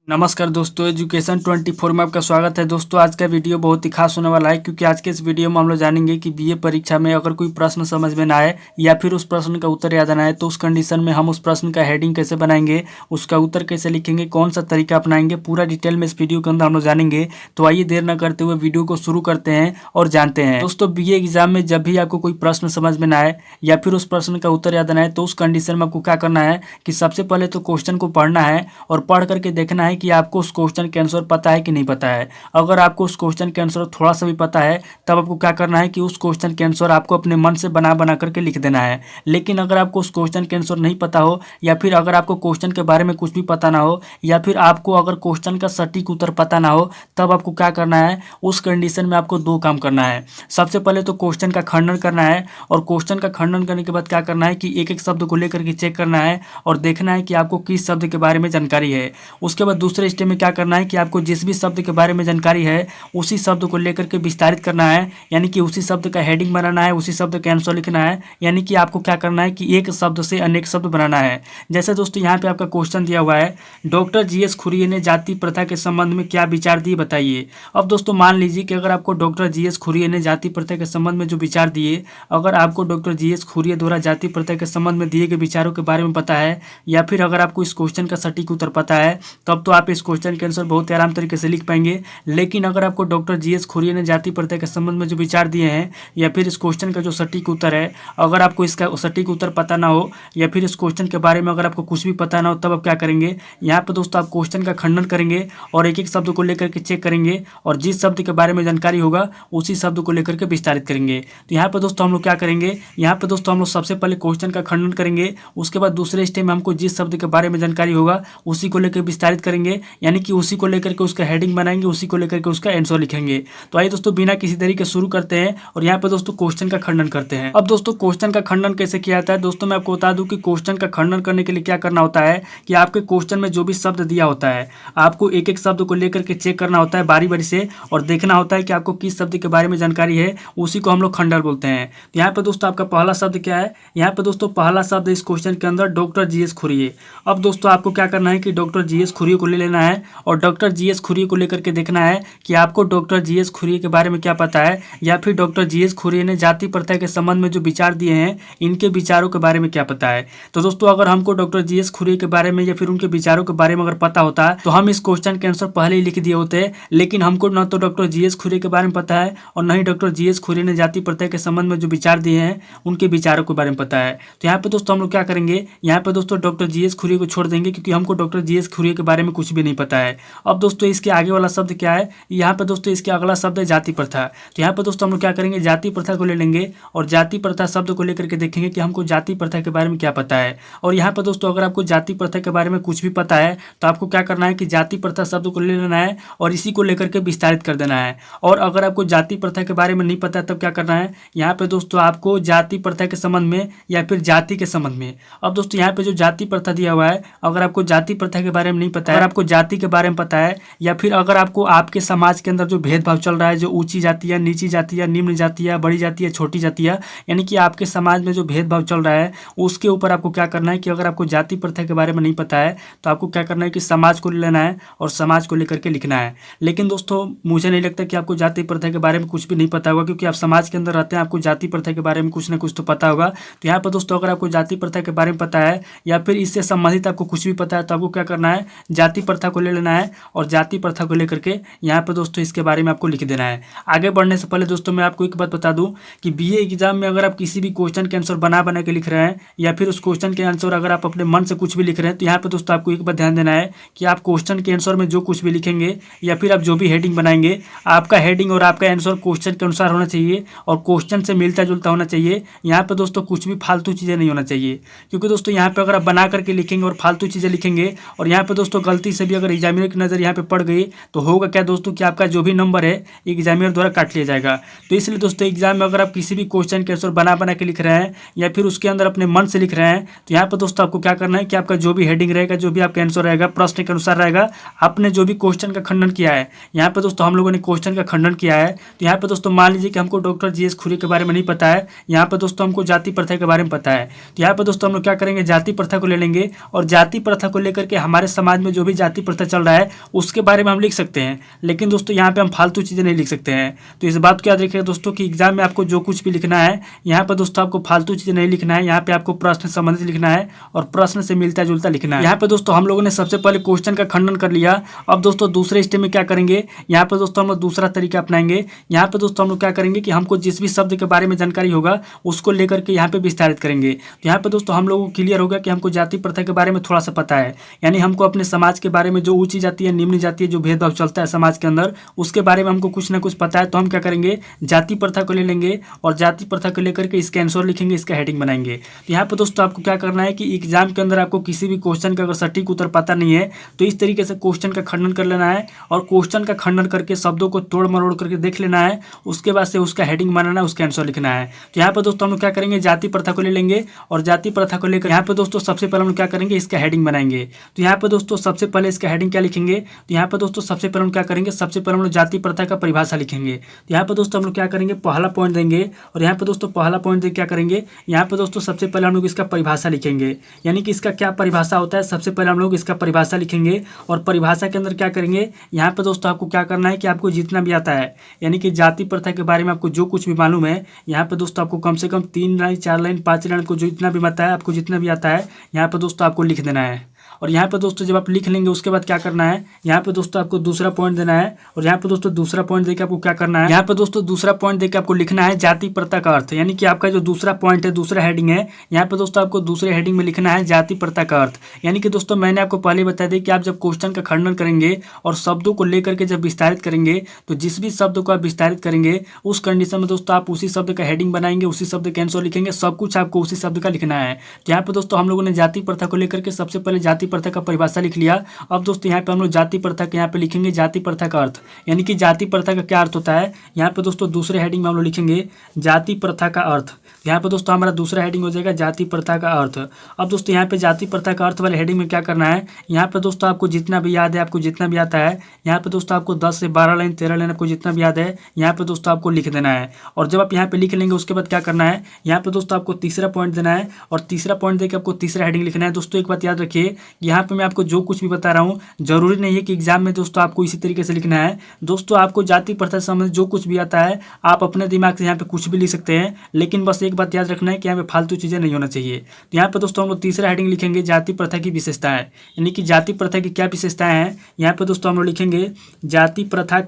नमस्कार दोस्तों, एजुकेशन 24 में आपका स्वागत है। दोस्तों आज का वीडियो बहुत ही खास होने वाला है, क्योंकि आज के इस वीडियो में हम लोग जानेंगे कि बीए परीक्षा में अगर कोई प्रश्न समझ में ना आए या फिर उस प्रश्न का उत्तर याद ना आए तो उस कंडीशन में हम उस प्रश्न का हेडिंग कैसे बनाएंगे, उसका उत्तर कैसे लिखेंगे, कौन सा तरीका अपनाएंगे, पूरा डिटेल में इस वीडियो के अंदर हम लोग जानेंगे। तो आइए देर न करते हुए वीडियो को शुरू करते हैं और जानते हैं। दोस्तों बीए एग्जाम में जब भी आपको कोई प्रश्न समझ में ना आए या फिर उस प्रश्न का उत्तर याद ना आए तो उस कंडीशन में आपको क्या करना है कि सबसे पहले तो क्वेश्चन को पढ़ना है और पढ़ करके देखना है कि आपको उस क्वेश्चन के आंसर पता है कि नहीं पता है। अगर आपको उस क्वेश्चन के आंसर थोड़ा सा भी पता है तब आपको क्या करना है कि उस क्वेश्चन के आंसर आपको अपने मन से बना बना करके लिख देना है। लेकिन अगर आपको उस क्वेश्चन के आंसर नहीं पता हो या फिर अगर आपको क्वेश्चन के बारे में कुछ भी पता ना हो या फिर आपको अगर क्वेश्चन का सटीक उत्तर पता ना हो तब आपको क्या करना है, उस कंडीशन में आपको दो काम करना है। सबसे पहले तो क्वेश्चन का खंडन करना है और क्वेश्चन का खंडन करने के बाद क्या करना है कि एक एक शब्द को लेकर के चेक करना है और देखना है कि आपको किस शब्द के बारे में जानकारी है। उसके बाद दूसरे स्टेप में क्या करना है कि आपको जिस भी शब्द के बारे में जानकारी है उसी शब्द को लेकर के विस्तारित करना है, यानी कि उसी शब्द का हेडिंग बनाना है, उसी शब्द का आंसर लिखना है। यानी कि आपको क्या करना है कि एक शब्द से अनेक शब्द बनाना है। जैसे दोस्तों यहाँ पे आपका क्वेश्चन दिया हुआ है, डॉक्टर जीएस खुरिये ने जाति प्रथा के संबंध में क्या विचार दिए बताइए। अब दोस्तों मान लीजिए कि अगर आपको डॉक्टर जीएस खुरिये ने जाति प्रथा के संबंध में जो विचार दिए, अगर आपको डॉक्टर जीएस खुरिये द्वारा जाति प्रथा के संबंध में दिए गए विचारों के बारे में पता है या फिर अगर आपको इस क्वेश्चन का सटीक उत्तर पता है तब तो आप इस क्वेश्चन के आंसर बहुत आराम तरीके से लिख पाएंगे। लेकिन अगर आपको डॉक्टर जीएस खुरिये ने जाति प्रथा के संबंध में जो विचार दिए हैं या फिर इस क्वेश्चन का जो सटीक उत्तर है, अगर आपको इसका सटीक उत्तर पता ना हो या फिर इस क्वेश्चन के बारे में अगर आपको कुछ भी पता ना हो तब आप क्या करेंगे, यहाँ पे दोस्तों आप क्वेश्चन का खंडन करेंगे और एक एक शब्द को लेकर के चेक करेंगे और जिस शब्द के बारे में जानकारी होगा उसी शब्द को लेकर के विस्तारित करेंगे। तो यहाँ पर दोस्तों हम लोग क्या करेंगे, यहाँ पर दोस्तों हम लोग सबसे पहले क्वेश्चन का खंडन करेंगे, उसके बाद दूसरे स्टेप में हमको जिस शब्द के बारे में जानकारी होगा उसी को लेकर विस्तारित करेंगे, यानी कि उसी को लेकर के उसका हेडिंग बनाएंगे, उसी को लेकर के उसका आंसर लिखेंगे। तो आइए दोस्तों बिना किसी देरी के शुरू करते हैं और यहाँ पे दोस्तों क्वेश्चन का खंडन करते हैं। अब दोस्तों क्वेश्चन का खंडन कैसे किया जाता है, दोस्तों मैं आपको बता दूं कि क्वेश्चन का खंडन करने के लिए क्या करना होता है कि आपके क्वेश्चन में जो भी शब्द दिया होता है आपको एक एक शब्द को लेकर के चेक करना होता है बारी बारी से और देखना होता है कि आपको किस शब्द के बारे में जानकारी है, उसी को हम लोग खंडन बोलते हैं। तो यहाँ पे दोस्तों आपका पहला शब्द क्या है, यहाँ पे दोस्तों पहला शब्द इस क्वेश्चन के अंदर डॉक्टर जीएस खुरिये। अब दोस्तों आपको क्या करना है कि डॉक्टर जीएस खुरिये को ले लेना है और डॉक्टर जीएस खुरिये को लेकर के देखना है कि आपको डॉक्टर जीएस खुरिये के बारे में क्या पता है या फिर डॉक्टर जीएस खुरिये ने जाति प्रथा के संबंध में जो विचार दिए हैं इनके विचारों के बारे में क्या पता है। तो दोस्तों अगर हमको डॉक्टर जीएस खुरिये के बारे में या फिर उनके विचारों के बारे में अगर पता होता तो हम इस क्वेश्चन के आंसर पहले ही लिख दिए होते, लेकिन हमको न तो डॉक्टर जीएस खुरिये के बारे में पता है और न ही डॉक्टर जीएस खुरिये ने जाति प्रथा के संबंध में जो विचार दिए हैं उनके विचारों के बारे में पता है। तो यहाँ पे दोस्तों हम लोग क्या करेंगे, यहाँ पे दोस्तों डॉक्टर जीएस खुरिये को छोड़ देंगे क्योंकि हमको डॉक्टर जीएस खुरिये के बारे में कुछ भी नहीं पता है। अब दोस्तों इसके आगे वाला शब्द क्या है, यहाँ पे दोस्तों इसके अगला शब्द है जाति प्रथा। तो यहाँ पे दोस्तों हम लोग क्या करेंगे, जाति प्रथा को ले लेंगे और जाति प्रथा शब्द को लेकर के देखेंगे कि हमको जाति प्रथा के बारे में क्या पता है। और यहाँ पे दोस्तों अगर आपको जाति प्रथा के बारे में कुछ भी पता है तो आपको क्या करना है कि जाति प्रथा शब्द को ले लेना है और इसी को लेकर के विस्तारित कर देना है। और अगर आपको जाति प्रथा के बारे में नहीं पता है तब क्या करना है, यहाँ पे दोस्तों आपको जाति प्रथा के संबंध में या फिर जाति के संबंध में। अब दोस्तों यहाँ पे जो जाति प्रथा दिया हुआ है, अगर आपको जाति प्रथा के बारे में नहीं पता है, अगर आपको जाति के बारे में पता है या फिर अगर आपको आपके समाज के अंदर जो भेदभाव चल रहा है, जो ऊंची जाति है, नीची जाति है, निम्न जाति है, बड़ी जाति है, छोटी जाति है, यानी कि आपके समाज में जो भेदभाव चल रहा है उसके ऊपर आपको क्या करना है कि अगर आपको जाति प्रथा के बारे में नहीं पता है तो आपको क्या करना है कि समाज को लेना है और समाज को लेकर के लिखना है। लेकिन दोस्तों मुझे नहीं लगता कि आपको जाति प्रथा के बारे में कुछ भी नहीं पता होगा, क्योंकि आप समाज के अंदर रहते हैं, आपको जाति प्रथा के बारे में कुछ ना कुछ तो पता होगा। तो यहाँ पर दोस्तों अगर आपको जाति प्रथा के बारे में पता है या फिर इससे संबंधित आपको कुछ भी पता है तो आपको क्या करना है, जाति प्रथा को ले लेना है और जाति प्रथा को लेकर के यहाँ पे दोस्तों इसके बारे में आपको लिख देना है। आगे बढ़ने से पहले दोस्तों मैं आपको एक बात बता दूं कि बीए एग्जाम में अगर आप किसी भी क्वेश्चन के आंसर बना बना के लिख रहे हैं या फिर उस क्वेश्चन के आंसर अगर आप अपने मन से कुछ भी लिख रहे हैं तो यहाँ पे दोस्तों आपको एक बात ध्यान देना है कि आप क्वेश्चन के आंसर में जो कुछ भी लिखेंगे या फिर आप जो भी हेडिंग बनाएंगे, आपका हेडिंग और आपका आंसर क्वेश्चन के अनुसार होना चाहिए और क्वेश्चन से मिलता जुलता होना चाहिए। यहाँ पे दोस्तों कुछ भी फालतू चीज़ें नहीं होना चाहिए, क्योंकि दोस्तों यहाँ पे अगर आप बना करके लिखेंगे और फालतू चीज़ें लिखेंगे और यहाँ पे दोस्तों गलती से भी अगर एग्जामिनर की नज़र यहाँ पे पड़ गई तो होगा क्या दोस्तों कि आपका जो भी नंबर है एग्जामिनर द्वारा काट लिया जाएगा। तो इसलिए दोस्तों एग्जाम में अगर आप किसी भी क्वेश्चन के आंसर बना बना के लिख रहे हैं या फिर उसके अंदर अपने मन से लिख रहे हैं तो यहाँ पर दोस्तों आपको क्या करना है कि आपका जो भी हेडिंग रहेगा, जो भी आपका आंसर रहेगा प्रश्न के अनुसार रहेगा। आपने जो भी क्वेश्चन का खंडन किया है, यहाँ पे दोस्तों हम लोगों ने क्वेश्चन का खंडन किया है, तो यहाँ पे दोस्तों मान लीजिए कि हमको डॉक्टर जीएस खुरिये के बारे में नहीं पता है, यहाँ पे दोस्तों हमको जाति प्रथा के बारे में पता है। तो यहाँ पे दोस्तों हम लोग क्या करेंगे, जाति प्रथा को ले लेंगे और जाति प्रथा को लेकर के हमारे समाज में जो भी भी जाति प्रथा चल रहा है उसके बारे में हम लिख सकते हैं, लेकिन दोस्तों यहाँ पे हम फालतू चीज़ें नहीं लिख सकते हैं। तो इस बात को याद रखिएगा दोस्तों कि एग्जाम में आपको जो कुछ भी लिखना है यहाँ पर दोस्तों आपको फालतू चीज़ें नहीं लिखना है, यहाँ पे आपको प्रश्न संबंधित लिखना है और प्रश्न से मिलता जुलता लिखना है। यहाँ पे दोस्तों हम लोगों ने सबसे पहले क्वेश्चन का खंडन कर लिया। अब दोस्तों दूसरे स्टेप में क्या करेंगे, यहाँ पर दोस्तों हम लोग दूसरा तरीका अपनाएंगे। यहाँ पे दोस्तों हम लोग क्या करेंगे कि हमको जिस भी शब्द के बारे में जानकारी होगा उसको लेकर के यहाँ पे विस्तारित करेंगे। तो यहाँ पे दोस्तों हम लोगों को क्लियर होगा कि हमको जाति प्रथा के बारे में थोड़ा सा पता है, यानी हमको अपने समाज के बारे में जो ऊंची जाति है निम्न जाति है जो भेदभाव चलता है समाज के अंदर उसके बारे में हमको कुछ ना कुछ पता है। तो हम क्या करेंगे, जाति प्रथा को ले लेंगे और जाति प्रथा को लेकर के इसका आंसर लिखेंगे, इसका हेडिंग बनाएंगे। तो यहाँ पे दोस्तों आपको क्या करना है कि एग्जाम के अंदर आपको किसी भी क्वेश्चन का अगर सटीक उत्तर पता नहीं है तो इस तरीके से क्वेश्चन का खंडन कर लेना है और क्वेश्चन का खंडन करके शब्दों को तोड़ मरोड़ करके देख लेना है, उसके बाद से उसका हेडिंग बनाना है, उसका आंसर लिखना है। तो यहाँ पे दोस्तों हम लोग क्या करेंगे, जाति प्रथा को ले लेंगे और जाति प्रथा को लेकर यहाँ पे दोस्तों सबसे पहले हम लोग क्या करेंगे, इसका हेडिंग बनाएंगे। तो यहाँ पे दोस्तों सबसे पहले इसका हेडिंग क्या लिखेंगे, तो यहाँ पे दोस्तों सबसे पहले हम क्या करेंगे, सबसे पहले हम लोग जाति प्रथा का परिभाषा लिखेंगे। तो यहाँ पे दोस्तों हम लोग क्या करेंगे, पहला पॉइंट देंगे और यहाँ पे दोस्तों पहला पॉइंट दे क्या करेंगे, यहाँ पे दोस्तों सबसे पहले हम लोग इसका परिभाषा लिखेंगे, यानी कि इसका क्या परिभाषा होता है। सबसे पहले हम लोग इसका परिभाषा लिखेंगे और परिभाषा के अंदर क्या करेंगे, यहाँ पे दोस्तों आपको क्या करना है कि आपको जितना भी आता है, यानी कि जाति प्रथा के बारे में आपको जो कुछ भी मालूम है, यहाँ पे दोस्तों आपको कम से कम 3 लाइन 4 लाइन 5 लाइन को जितना भी आता है, आपको जितना भी आता है यहाँ पे दोस्तों आपको लिख देना है। और यहाँ पे दोस्तों जब आप लिख लेंगे उसके बाद क्या करना है, यहाँ पे दोस्तों आपको दूसरा पॉइंट देना है और यहाँ पे दोस्तों दूसरा पॉइंट देकर आपको क्या करना है, यहाँ पे दोस्तों दूसरा पॉइंट देकर आपको लिखना है जाति प्रथा का अर्थ, यानी कि आपका जो दूसरा पॉइंट है, दूसरा हेडिंग है, यहाँ पे दोस्तों आपको दूसरे हेडिंग में लिखना है जाति प्रथा का अर्थ। यानी कि दोस्तों मैंने आपको पहले बता दिया कि आप जब क्वेश्चन का खंडन करेंगे और शब्दों को लेकर के जब विस्तारित करेंगे तो जिस भी शब्द को आप विस्तारित करेंगे उस कंडीशन में दोस्तों आप उसी शब्द का हेडिंग बनाएंगे, उसी शब्द का आंसर लिखेंगे, सब कुछ आपको उसी शब्द का लिखना है। तो यहाँ पे दोस्तों हम लोगों ने जाति प्रथा को लेकर के सबसे पहले जाति प्रथा का परिभाषा लिख लिया। अब दोस्तों यहाँ पे हम लोग जाति प्रथा के यहाँ पे लिखेंगे जाति प्रथा का अर्थ, यानी कि जाति प्रथा का क्या अर्थ होता है। यहाँ पे दोस्तों दूसरे हेडिंग में हम लोग लिखेंगे जाति प्रथा का अर्थ। यहाँ पे दोस्तों हमारा दूसरा हेडिंग हो जाएगा जाति प्रथा का अर्थ। अब दोस्तों यहाँ पे जाति प्रथा का अर्थ वाले हेडिंग में क्या करना है, यहाँ पे दोस्तों आपको जितना भी याद है, आपको जितना भी आता है, यहाँ पे दोस्तों आपको 10 से 12 लाइन 13 लाइन आपको जितना भी याद है यहाँ पे दोस्तों आपको लिख देना है। और जब आप यहाँ पे लिख लेंगे उसके बाद क्या करना है, यहाँ पे दोस्तों आपको तीसरा पॉइंट देना है और तीसरा पॉइंट देकर आपको तीसरा हेडिंग लिखना है। दोस्तों एक बात याद रखिए, यहाँ पे मैं आपको जो कुछ भी बता रहा हूँ जरूरी नहीं है कि एग्जाम में दोस्तों आपको इसी तरीके से लिखना है। दोस्तों आपको जाति प्रथा से संबंधित जो कुछ भी आता है आप अपने दिमाग से यहाँ पे कुछ भी लिख सकते हैं, लेकिन बस एक बात याद रखना है कि यहाँ पे फालतू चीज़ें नहीं होना चाहिए। तो यहाँ पे दोस्तों हम लोग तीसरा हेडिंग लिखेंगे जाति प्रथा की विशेषताएं, यानी कि जाति प्रथा की क्या विशेषताएं हैं। यहाँ पे दोस्तों हम लोग लिखेंगे जाति प्रथा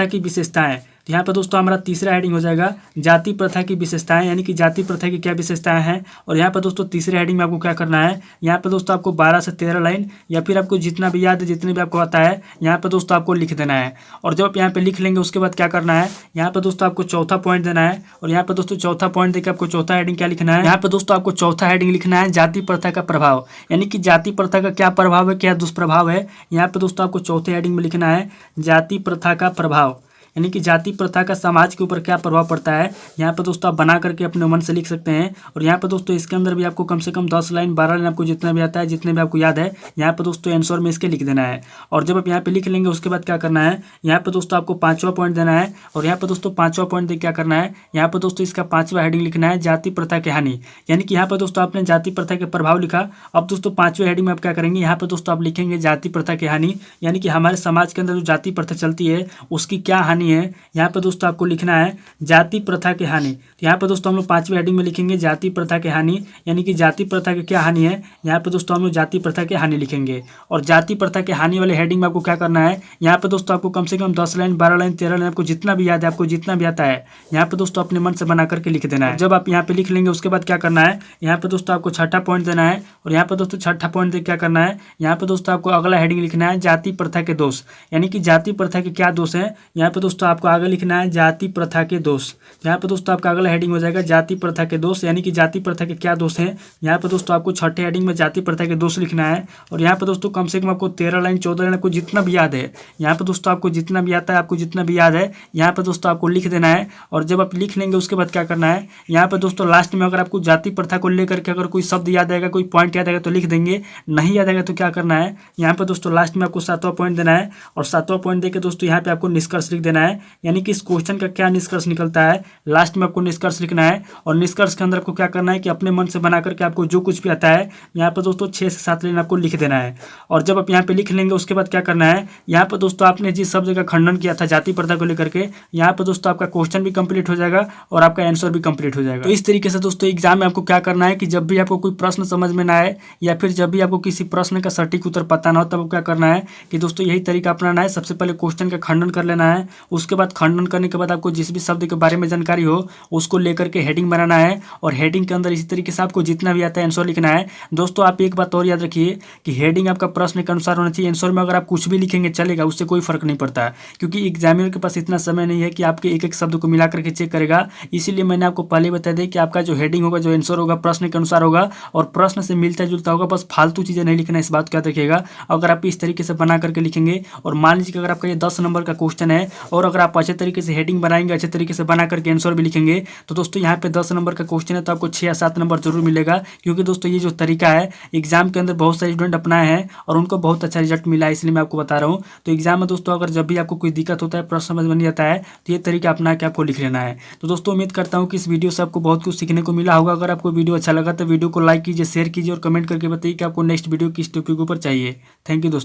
की विशेषताएं। तो यहाँ पर दोस्तों हमारा तीसरा हेडिंग हो जाएगा जाति प्रथा की विशेषताएं, यानी कि जाति प्रथा की क्या विशेषताएं हैं। और यहाँ पर दोस्तों तीसरे हेडिंग में आपको क्या करना है, यहाँ पर दोस्तों आपको 12 से 13 लाइन या फिर आपको जितना भी याद है, जितने भी आपको आता है, यहाँ पर दोस्तों आपको लिख देना है। और जब आप यहाँ पे लिख लेंगे उसके बाद क्या करना है, यहाँ पर दोस्तों आपको चौथा पॉइंट देना है। और यहाँ पर दोस्तों चौथा पॉइंट देकर आपको चौथा हेडिंग क्या लिखना है, यहाँ पर दोस्तों आपको चौथा हेडिंग लिखना है जाति प्रथा का प्रभाव, यानी कि जाति प्रथा का क्या प्रभाव है, क्या दुष्प्रभाव है। यहाँ पर दोस्तों आपको चौथे हेडिंग में लिखना है जाति प्रथा का प्रभाव, यानी कि जाति प्रथा का समाज के ऊपर क्या प्रभाव पड़ता है। यहाँ पर दोस्तों आप बना करके अपने मन से लिख सकते हैं। और यहाँ पर दोस्तों इसके अंदर भी आपको कम से कम 10 लाइन 12 लाइन आपको जितना भी आता है, जितने भी आपको याद है, यहाँ पर दोस्तों आंसर में इसके लिख देना है। और जब आप यहाँ पे लिख लेंगे उसके बाद क्या करना है, यहाँ पर दोस्तों आपको 5वां पॉइंट देना है। और यहाँ पर दोस्तों 5वां पॉइंट दे क्या करना है, यहाँ पर दोस्तों इसका 5वां हेडिंग लिखना है जाति प्रथा की हानि, यानी कि यहाँ पर दोस्तों आपने जाति प्रथा के प्रभाव लिखा। अब दोस्तों 5वें हेडिंग में आप क्या करेंगे, यहाँ पर दोस्तों आप लिखेंगे जाति प्रथा की हानि, यानी कि हमारे समाज के अंदर जो जाति प्रथा चलती है उसकी क्या हानि है। यहाँ पर दोस्तों आपको लिखना है जाति प्रथा की हानि। तो यहाँ पर दोस्तों हम लोग 5वें हेडिंग में लिखेंगे जाति प्रथा की हानि, यानी कि जाति प्रथा की क्या हानि है। यहाँ पर दोस्तों हम लोग जाति प्रथा की हानि लिखेंगे। और जाति प्रथा की हानि वाले हेडिंग में आपको क्या करना है, यहाँ पर दोस्तों आपको कम से कम 10 लाइन 12 लाइन 13 लाइन आपको जितना भी याद है, आपको जितना भी आता है, यहाँ पर दोस्तों अपने मन से बना करके लिख देना है। जब आप यहाँ पे लिख लेंगे उसके बाद क्या करना है, यहाँ पर दोस्तों आपको 6ठा पॉइंट देना है। और यहाँ पर दोस्तों 6ठा पॉइंट दे क्या करना है, यहाँ पर दोस्तों आपको अगला हेडिंग लिखना है जाति प्रथा के दोष, यानी कि जाति प्रथा के क्या दोष है। यहाँ पर दोस्तों आपको आगे लिखना है जाति प्रथा के दोष। यहाँ पर दोस्तों आपका अगला हेडिंग हो जाएगा जाति प्रथा के दोष, यानी कि जाति प्रथा के क्या दोष हैं। यहाँ पर दोस्तों आपको 6ठे हेडिंग में जाति प्रथा के दोष लिखना है। और यहाँ पर दोस्तों कम से कम आपको 13 लाइन 14 लाइन आपको जितना भी याद है, यहाँ पर दोस्तों आपको जितना भी आता है, आपको जितना भी याद है, यहाँ पर दोस्तों आपको लिख देना है। और जब आप लिख लेंगे उसके बाद क्या करना है, यहाँ पर दोस्तों लास्ट में अगर आपको जाति प्रथा को लेकर के अगर कोई शब्द याद आएगा, कोई पॉइंट याद आएगा तो लिख देंगे, नहीं याद आएगा तो क्या करना है, यहाँ पर दोस्तों लास्ट में आपको 7वां पॉइंट देना है। और 7वां पॉइंट देकर दोस्तों यहाँ पे आपको निष्कर्ष लिख देना है, यानी कि इस क्वेश्चन का क्या निष्कर्ष निकलता है, लास्ट में आपको निष्कर्ष लिखना है। और निष्कर्ष के अंदर आपको क्या करना है कि अपने मन से बना करके आपको जो कुछ भी आता है यहाँ पर दोस्तों 6 से 7 लाइन आपको लिख देना है। और जब आप यहाँ पे लिख लेंगे उसके बाद क्या करना है, यहाँ पर दोस्तों आपने जिस शब्द का खंडन किया था जाति प्रथा को लेकर के, यहाँ पर दोस्तों आपका क्वेश्चन भी कंप्लीट हो जाएगा और आपका आंसर भी कंप्लीट हो जाएगा। तो इस तरीके से दोस्तों एग्जाम में आपको क्या करना है कि जब भी आपको कोई प्रश्न समझ में ना आए या फिर जब भी आपको किसी प्रश्न का सटीक उत्तर पता ना हो, तब क्या करना है कि दोस्तों यही तरीका अपनाना है। सबसे पहले क्वेश्चन का खंडन कर लेना है, उसके बाद खंडन करने के बाद आपको जिस भी शब्द के बारे में जानकारी हो उसको लेकर के हेडिंग बनाना है और हेडिंग के अंदर इसी तरीके से आपको जितना भी आता है आंसर लिखना है। दोस्तों आप एक बात और याद रखिए कि हेडिंग आपका प्रश्न के अनुसार होना चाहिए। आंसर में अगर आप कुछ भी लिखेंगे चलेगा, उससे कोई फर्क नहीं पड़ता, क्योंकि एग्जामिनर के पास इतना समय नहीं है कि आपके एक एक शब्द को मिला करके चेक करेगा। इसीलिए मैंने आपको पहले बता दें कि आपका जो हेडिंग होगा, जो आंसर होगा प्रश्न के अनुसार होगा और प्रश्न से मिलता जुलता होगा, बस फालतू चीज़ें नहीं लिखना, इस बात को याद रखिएगा। अगर आप इस तरीके से बना करके लिखेंगे और मान लीजिए कि अगर आपका ये 10 नंबर का क्वेश्चन है और अगर आप अच्छे तरीके से हेडिंग बनाएंगे, अच्छे तरीके से बना करके आंसर भी लिखेंगे, तो दोस्तों यहाँ पे 10 नंबर का क्वेश्चन है तो आपको 6 या 7 नंबर जरूर मिलेगा। क्योंकि दोस्तों ये जो तरीका है एग्जाम के अंदर बहुत सारे स्टूडेंट अपनाए हैं और उनको बहुत अच्छा रिजल्ट मिला है, इसलिए मैं आपको बता रहा हूँ। तो एग्जाम में दोस्तों अगर जब भी आपको कोई दिक्कत होता है, प्रश्न समझ में नहीं आता है, तो ये तरीका अपना के आपको लिख लेना है। तो दोस्तों उम्मीद करता हूँ कि इस वीडियो से आपको बहुत कुछ सीखने को मिला होगा। अगर आपको वीडियो अच्छा लगा तो वीडियो को लाइक कीजिए, शेयर कीजिए और कमेंट करके बताइए कि आपको नेक्स्ट वीडियो किस टॉपिक के ऊपर चाहिए। थैंक यू दोस्तों।